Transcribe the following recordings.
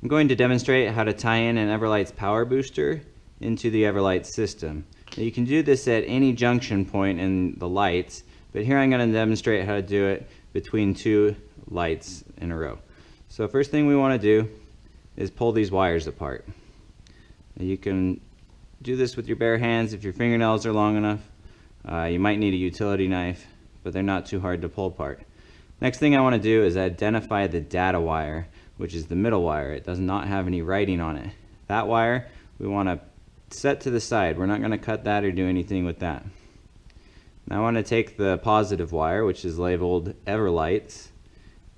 I'm going to demonstrate how to tie in an EverLights power booster into the EverLights system. Now you can do this at any junction point in the lights, but here I'm going to demonstrate how to do it between two lights in a row. So first thing we want to do is pull these wires apart. Now you can do this with your bare hands if your fingernails are long enough. You might need a utility knife, but they're not too hard to pull apart. Next thing I want to do is identify the data wire, which is the middle wire. It does not have any writing on it. That wire we want to set to the side. We're not going to cut that or do anything with that. Now I want to take the positive wire, which is labeled EverLights,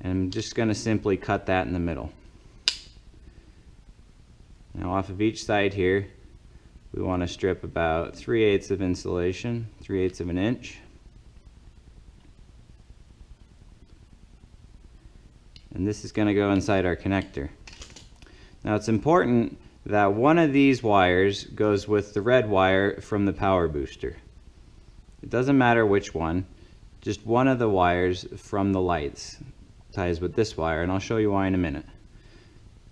and I'm just going to simply cut that in the middle. Now off of each side here, we want to strip about 3/8 of insulation, 3/8 of an inch. And this is going to go inside our connector. Now it's important that one of these wires goes with the red wire from the power booster. It doesn't matter which one, just one of the wires from the lights ties with this wire, and I'll show you why in a minute.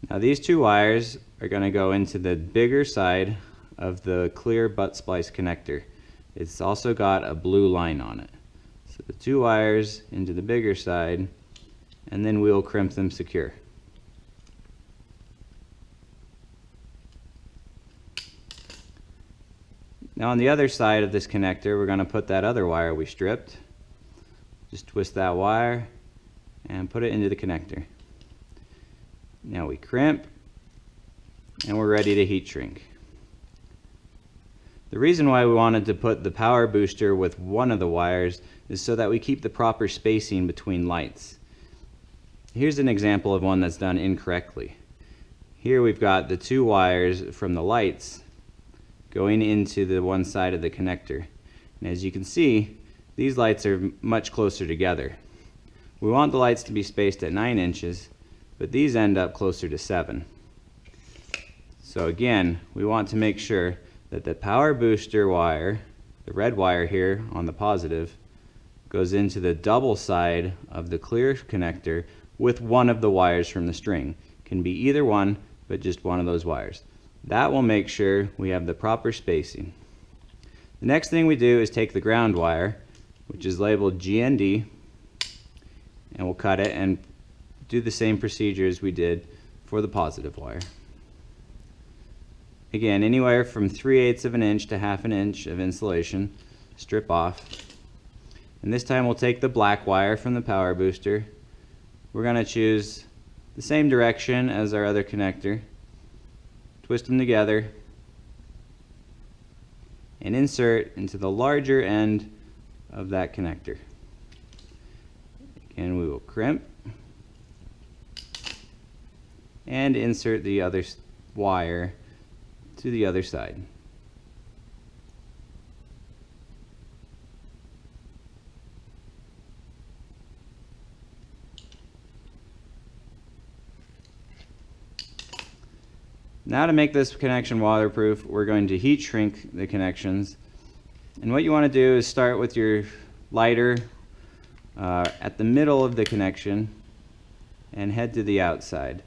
Now these two wires are going to go into the bigger side of the clear butt splice connector. It's also got a blue line on it. So the two wires into the bigger side, and then we'll crimp them secure. Now on the other side of this connector, we're going to put that other wire we stripped. Just twist that wire and put it into the connector. Now we crimp, and we're ready to heat shrink. The reason why we wanted to put the power booster with one of the wires is so that we keep the proper spacing between lights. Here's an example of one that's done incorrectly. Here we've got the two wires from the lights going into the one side of the connector. And as you can see, these lights are much closer together. We want the lights to be spaced at 9 inches, but these end up closer to 7. So again, we want to make sure that the power booster wire, the red wire here on the positive, goes into the double side of the clear connector with one of the wires from the string. Can be either one, but just one of those wires. That will make sure we have the proper spacing. The next thing we do is take the ground wire, which is labeled GND, and we'll cut it and do the same procedure as we did for the positive wire. Again, anywhere from 3/8 of an inch to 1/2 inch of insulation, strip off. And this time we'll take the black wire from the power booster. We're going to choose the same direction as our other connector, twist them together, and insert into the larger end of that connector. Again, we will crimp and insert the other wire to the other side. Now to make this connection waterproof, we're going to heat shrink the connections. And what you want to do is start with your lighter at the middle of the connection and head to the outside.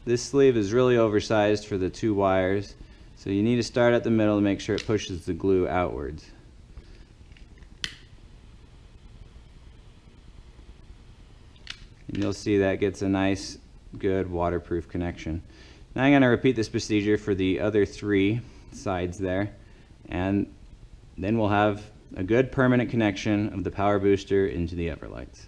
This sleeve is really oversized for the two wires, so you need to start at the middle to make sure it pushes the glue outwards. And you'll see that gets a nice, good waterproof connection. Now I'm going to repeat this procedure for the other three sides there, and then we'll have a good permanent connection of the power booster into the EverLights.